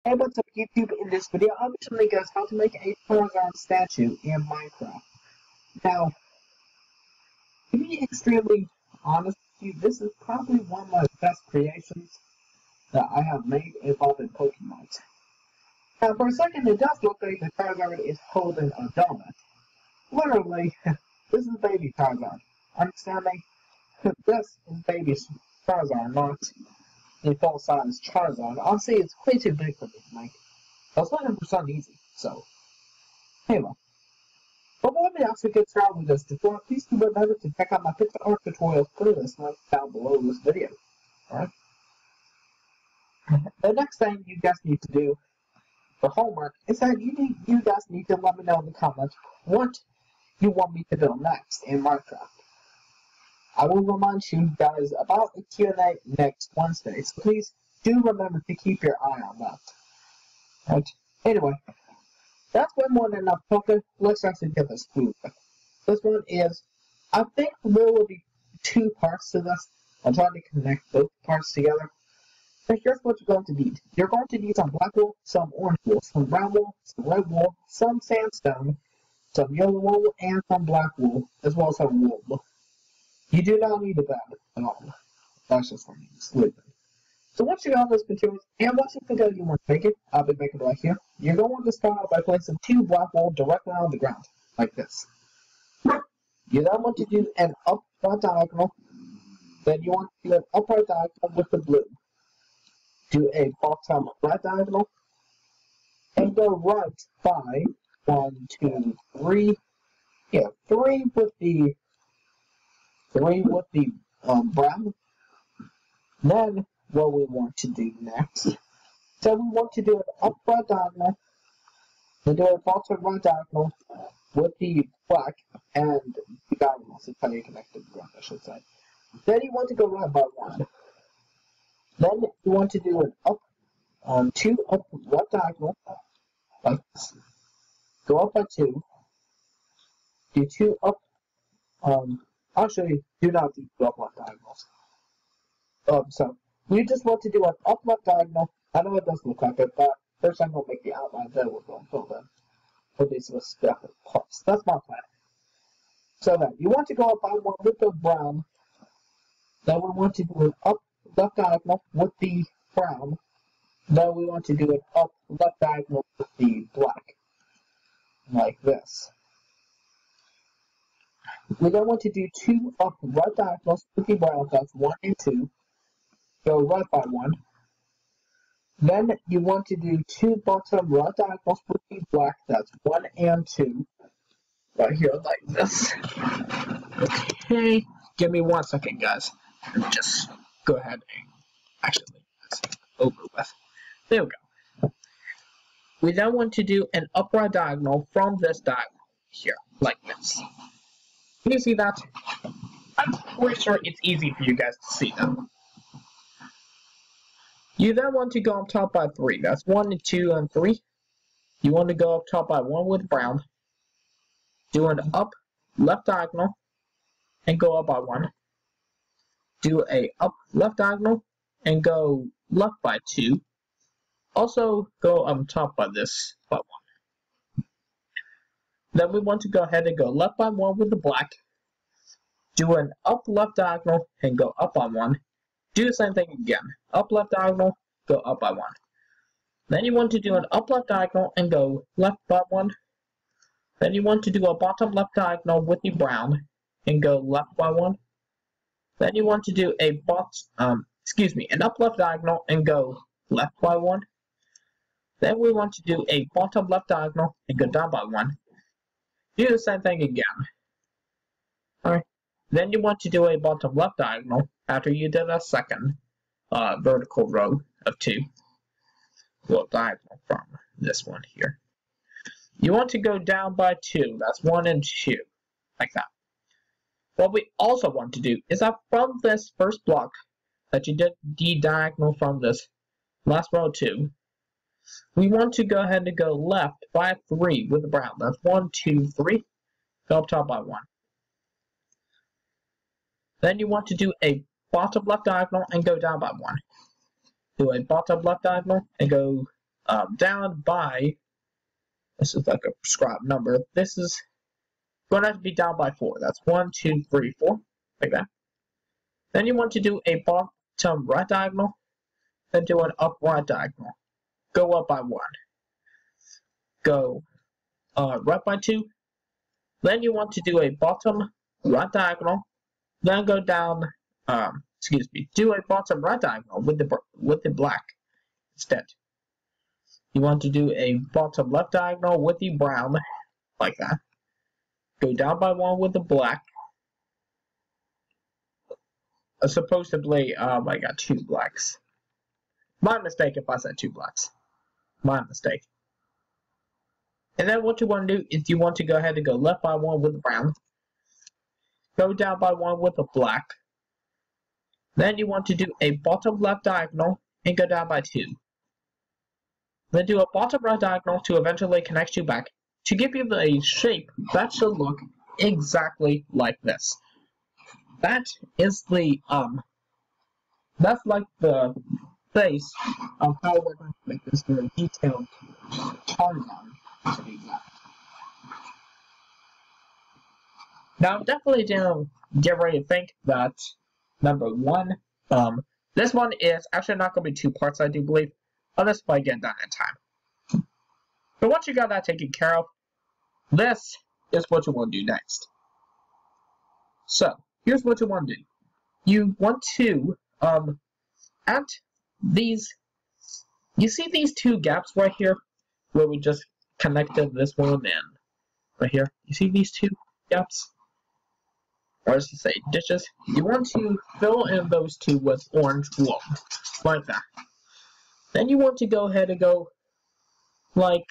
Hey, what's up YouTube? In this video, I'll be showing you guys how to make a Charizard statue in Minecraft. Now, to be extremely honest with you, this is probably one of my best creations that I have made involving Pokemon. Now, for a second, it does look like the Charizard is holding a donut. Literally, this is baby Charizard. Understand me? This is baby Charizard, not a full-size Charizard. Honestly, it's way too big for me to make. That's 100% easy, so anyway. But before we actually get started with this tutorial, please do remember to check out my pixel art tutorial playlist link down below this video. Alright? The next thing you guys need to do for homework is that you guys need to let me know in the comments what you want me to build next in Minecraft. I will remind you guys about a Q&A next Wednesday, so please do remember to keep your eye on that. Right. Anyway, that's way more than enough talking. Let's actually get this moving. This one is, I think there will be two parts to this. I'll try to connect both parts together. So here's what you're going to need. You're going to need some black wool, some orange wool, some brown wool, some red wool, some sandstone, some yellow wool, and some black wool, as well as some wool. You do not need a bed at all. That's just for me sleeping. So once you got those materials, and once you figure out you want to make it, I'll be making it right here. You're going to start out by placing two black wool directly on the ground, like this. You then want to do an upright diagonal. Then you want to do an upright diagonal with the blue. Do a bottom right diagonal. And go right by 1, 2, 3. Yeah, 3 with the brown. Then what we want to do next. So we want to do an upright diagonal, then do a bottom right diagonal with the black and the diagonals. It's how you connect the ground, I should say. Then you want to go right by 1. Then you want to do an two up right diagonal, like this. Go up by 2. Do 2 up. Actually, do not do 2 up left diagonals. So you just want to do an up left diagonal. I know it does look like it, but first I'm going to make the outline, then we're going to fill in for these specific parts. That's my plan. So then, you want to go up by 1 with the brown. Then we want to do an up left diagonal with the brown. Then we want to do an up left diagonal with the black. Like this. We then want to do 2 up right diagonals with the brown. That's 1 and 2. Go right by 1. Then you want to do 2 bottom right diagonals with the black. That's 1 and 2. Right here, like this. Okay, give me 1 second, guys. Let me just go ahead and actually make this over with. There we go. We then want to do an upright diagonal from this diagonal here, like this. Can you see that? I'm pretty sure it's easy for you guys to see that. You then want to go up top by 3. That's 1 and 2 and 3. You want to go up top by 1 with brown. Do an up left diagonal and go up by 1. Do a up left diagonal and go left by 2. Also go up top by this by 1. Then we want to go ahead and go left by 1 with the black. Do an up left diagonal and go up by 1. Do the same thing again. Up left diagonal, go up by 1. Then you want to do an up left diagonal and go left by 1. Then you want to do a bottom left diagonal with the brown and go left by 1. Then you want to do an up left diagonal and go left by 1. Then we want to do a bottom left diagonal and go down by 1. Do the same thing again. Alright. Then you want to do a bottom left diagonal after you did a second vertical row of 2. Well, diagonal from this one here. You want to go down by 2. That's 1 and 2. Like that. What we also want to do is that from this first block that you did the diagonal from this last row 2, we want to go ahead and go left by 3 with the brown. That's 1, 2, 3. Go up top by 1. Then you want to do a bottom left diagonal and go down by 1. Do a bottom left diagonal and go down by, this is like a prescribed number, this is going to have to be down by 4. That's 1, 2, 3, 4, like that. Then you want to do a bottom right diagonal, then do an up right diagonal. Go up by 1. Go right by 2. Then you want to do a bottom right diagonal, then go down, do a bottom right diagonal with the black instead. You want to do a bottom left diagonal with the brown, like that. Go down by 1 with the black. Supposedly, I got 2 blacks. My mistake if I said 2 blacks. My mistake. And then what you want to do is you want to go ahead and go left by 1 with the brown. Go down by 1 with the black. Then you want to do a bottom left diagonal and go down by 2. Then do a bottom right diagonal to eventually connect you back to give you a shape that should look exactly like this. That is the that's like the base of how we're going to make this very detailed Charizard to be exact. Now definitely don't get ready to think that number 1, this one is actually not going to be 2 parts, I do believe, unless I get done in time. But once you got that taken care of, this is what you want to do next. So here's what you want to do. You want to at these, you see these 2 gaps right here where we just connected this one and right here. You see these 2 gaps? Or as to say, ditches. You want to fill in those 2 with orange wool, like that. Then you want to go ahead and go, like,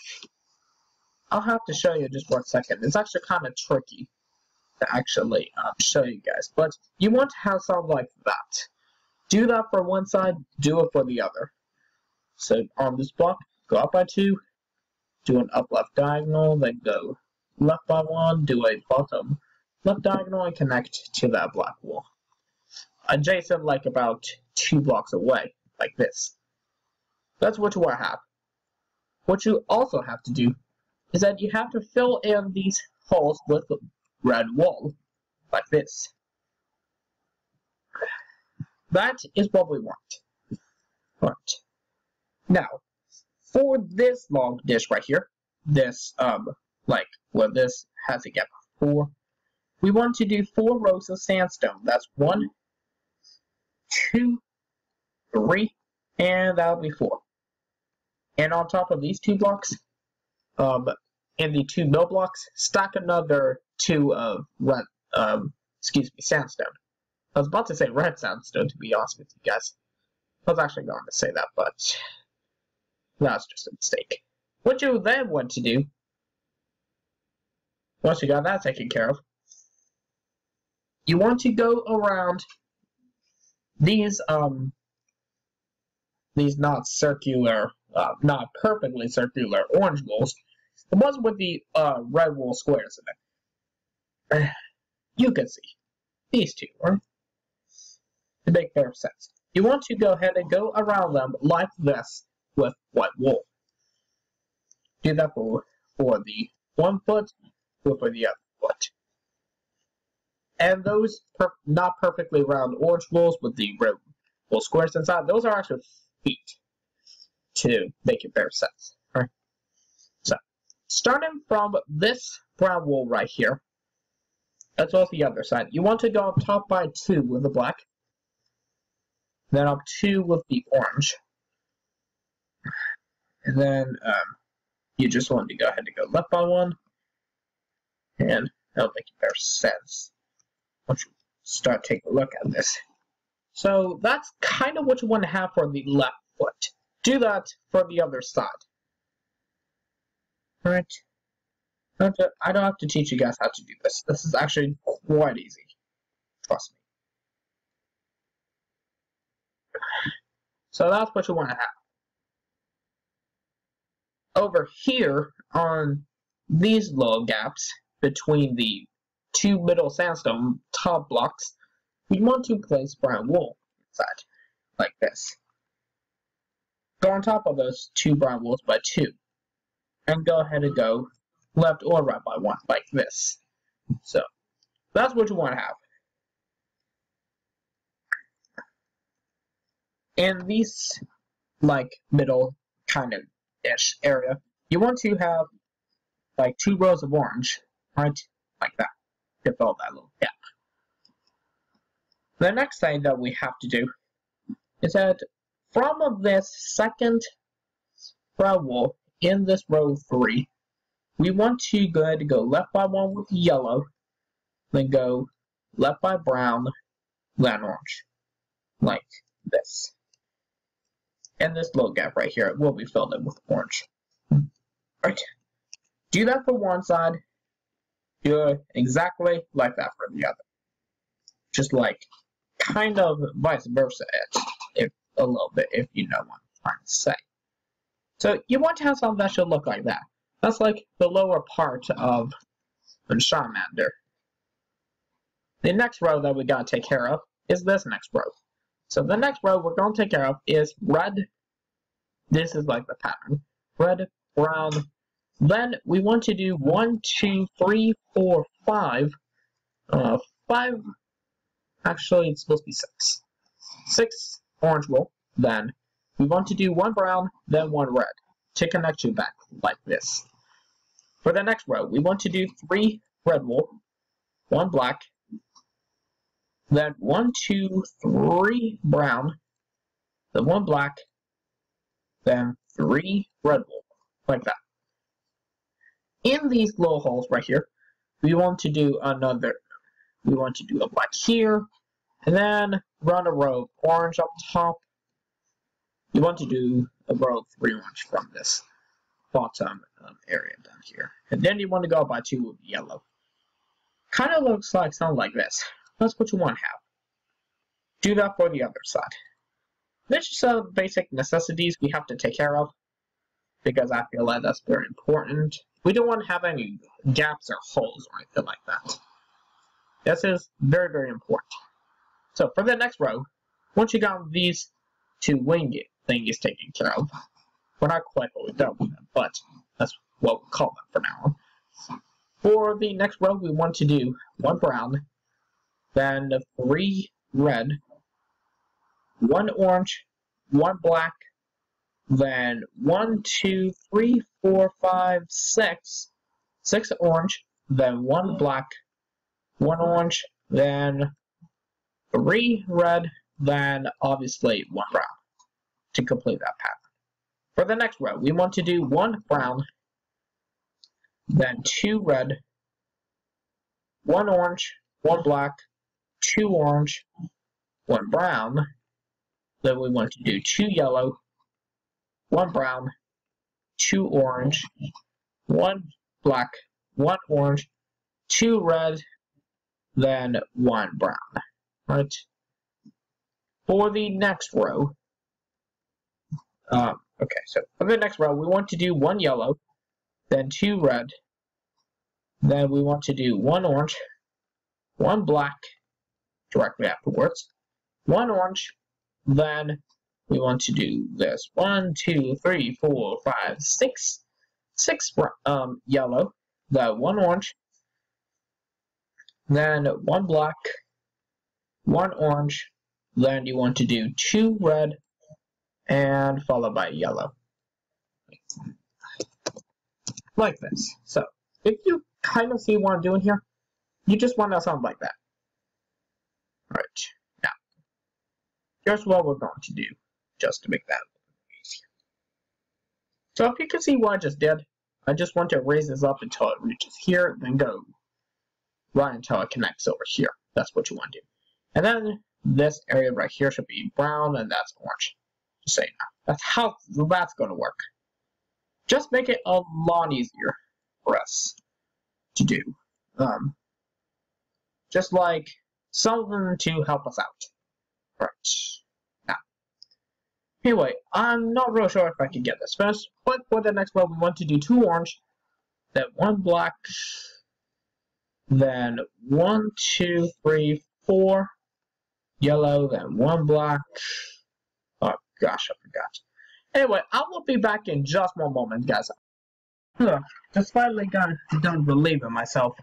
I'll have to show you just for a second. It's actually kind of tricky to actually show you guys, but you want to have something like that. Do that for one side, do it for the other. So on this block, go up by 2, do an up left diagonal, then go left by 1, do a bottom left diagonal and connect to that black wall. Adjacent, like about 2 blocks away, like this. That's what you want to have. What you also have to do is that you have to fill in these holes with the red wool, like this. That is what we want. Right. Now, for this long dish right here, this, like, where this has a gap of 4, we want to do 4 rows of sandstone. That's 1, 2, 3, and that'll be 4. And on top of these 2 blocks, in the 2 middle blocks, stack another 2 of red, sandstone. I was about to say red sandstone, to be honest with you guys. I was actually going to say that, but that was just a mistake. What you then want to do, once you got that taken care of, you want to go around these not circular, not perfectly circular orange wools, the ones with the red wool squares in it. You can see these 2, right? To make fair sense. You want to go ahead and go around them like this with white wool. Do that for the 1 foot, for the other foot. And those not perfectly round orange wools with the red wool squares inside, those are actually feet to make it fair sense. Right? So, starting from this brown wool right here, as well as the other side, you want to go up top by 2 with the black, then up 2 with the orange, and then you just want to go ahead and go left by 1, and that'll make fair sense once you start taking a look at this. So that's kind of what you want to have for the left foot. Do that for the other side. Alright. I don't have to teach you guys how to do this. This is actually quite easy. Trust me. So that's what you want to have. Over here on these little gaps between the 2 middle sandstone top blocks, we want to place brown wool inside, like this. go on top of those 2 brown walls by 2. And go ahead and go left or right by 1, like this. So, that's what you want to have. In these, like, middle kind of ish area, you want to have, like, 2 rows of orange, right? Like that. To fill that little gap. The next thing that we have to do is that from this second brown wall in this row 3, we want to go ahead and go left by 1 with yellow, then go left by brown, then orange, like this. And this little gap right here will be filled in with orange. Right. Do that for one side, do it exactly like that for the other. Just like kind of vice versa, if a little bit, if you know what I'm trying to say. So you want to have something that should look like that. That's like the lower part of a Charmander. The next row that we gotta take care of is this next row. So the next row we're gonna take care of is red. This is like the pattern. Red, brown. Then we want to do 1, 2, 3, 4, 5. 5. Actually, it's supposed to be 6. 6 orange wool. Then we want to do 1 brown, then 1 red to connect you back like this. For the next row, we want to do 3 red wool, 1 black, then 1, 2, 3 brown, then 1 black, then 3 red wool, like that. In these little holes right here, we want to do another. We want to do a black here, and then run a row of orange up top. You want to do a row of 3 orange from this bottom area down here. And then you want to go by 2 with yellow. Kind of looks like something like this. That's what you want to have. Do that for the other side. This is some basic necessities we have to take care of, because I feel like that's very important. We don't want to have any gaps or holes or anything like that. This is very, very important. So for the next row, once you got these 2 wing thingies taken care of, we're not quite fully done with them, but that's what we'll call them for now on. For the next row, we want to do 1 brown, then 3 red, 1 orange, 1 black, then 1, 2, 3, 4, 5, 6. 6 orange, then 1 black, 1 orange, then 3 red, then obviously 1 brown to complete that pattern. For the next row, we want to do 1 brown, then 2 red, 1 orange, 1 black, 2 orange, 1 brown, then we want to do 2 yellow, 1 brown, 2 orange, 1 black, 1 orange, 2 red, then 1 brown. Right? For the next row, okay, so for the next row, we want to do 1 yellow, then 2 red, then we want to do 1 orange, 1 black, directly afterwards, 1 orange, then we want to do this 1, 2, 3, 4, 5, 6, 6 yellow, then 1 orange, then 1 black, 1 orange, then you want to do 2 red, and followed by yellow. Like this. So, if you kind of see what I'm doing here, you just want to sound like that. Right. Now, here's what we're going to do, just to make that a little easier. So if you can see what I just did, I just want to raise this up until it reaches here, then go right until it connects over here. That's what you want to do. And then this area right here should be brown, and that's orange. Just so you know. That's how that's going to work. Just make it a lot easier for us to do. Just like something to help us out. Right. Now. Anyway, I'm not really sure if I can get this finished, but for the next one, we want to do 2 orange, then 1 black, then 1, 2, 3, 4 yellow, then 1 black. Oh gosh, I forgot. Anyway, I will be back in just one moment, guys. Just finally got done relieving myself.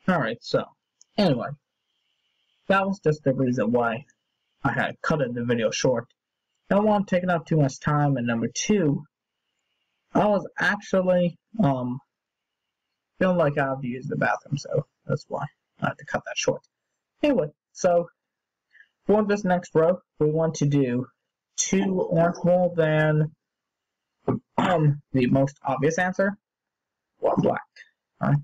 Alright, so, anyway, that was just the reason why I had cut the video short. I don't want to take up too much time, and number two, I was actually, feeling like I have to use the bathroom, so that's why I had to cut that short. Anyway, so, for this next row, we want to do 2 orange wool, then, the most obvious answer, 1 black. Alright.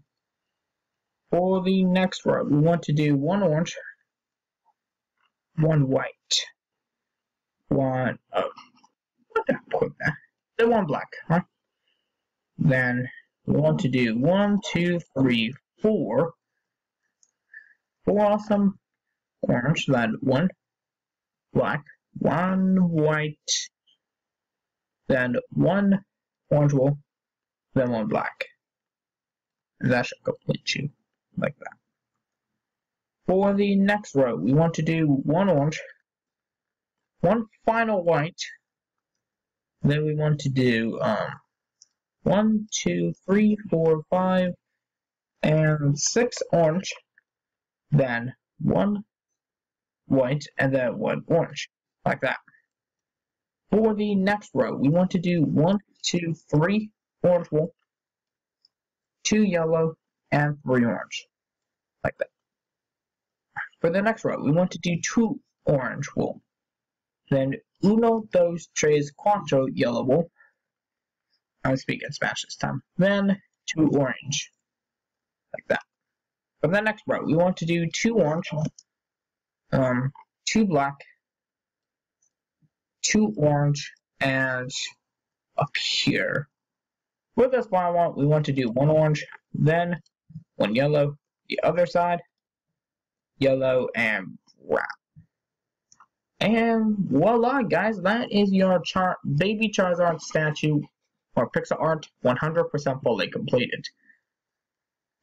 For the next row, we want to do 1 orange, 1 white, 1, what did I put that? Then 1 black, right? Then we want to do 1, 2, 3, 4 awesome orange, then 1 black, 1 white, then 1 orange wool, then 1 black. And that should complete you like that. For the next row, we want to do 1 orange, 1 final white, then we want to do 1, 2, 3, 4, 5, and 6 orange, then 1 white, and then 1 orange, like that. For the next row, we want to do 1, 2, 3 orange wool, 2 yellow, and 3 orange, like that. For the next row, we want to do 2 orange wool, then 1, 2, 3, 4 yellow wool. I'm speaking Spanish this time. Then 2 orange, like that. For the next row, we want to do 2 orange, 2 black, 2 orange, and up here. For this one, we want to do 1 orange, then 1 yellow, the other side, yellow, and brown. And voila, guys, that is your baby Charizard statue or pixel art 100% fully completed.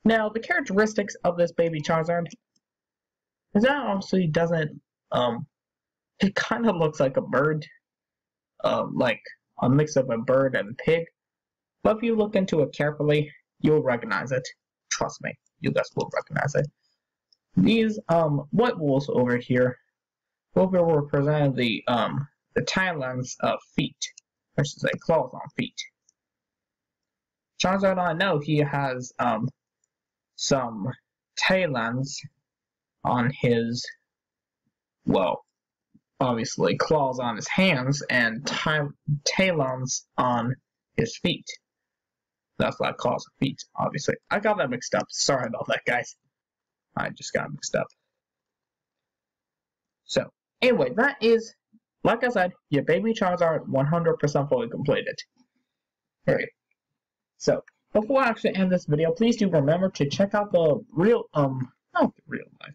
Now, the characteristics of this baby Charizard is that obviously doesn't, it kind of looks like a bird, like a mix of a bird and a pig. But if you look into it carefully, you'll recognize it. Trust me, you guys will recognize it. These white wools over here will represent the talons of feet, I should say claws on feet. Charizard, I know he has some talons on his, well, obviously claws on his hands and talons on his feet. That's like claws and feet, obviously. I got that mixed up. Sorry about that, guys. I just got mixed up. So, anyway, that is, like I said, your baby Charizard 100% fully completed. Alright. So, before I actually end this video, please do remember to check out the not the real life.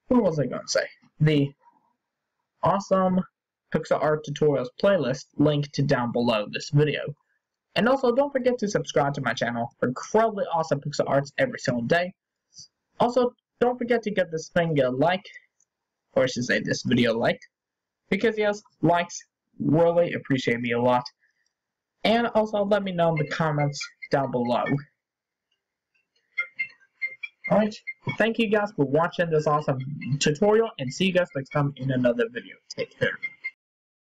What was I going to say? The awesome pixel art tutorials playlist linked down below this video. And also, don't forget to subscribe to my channel for incredibly awesome pixel arts every single day. Also, don't forget to give this thing a like, or I should say this video liked, because yes, likes really appreciate me a lot. And also, let me know in the comments down below. Alright, thank you guys for watching this awesome tutorial, and see you guys next time in another video. Take care.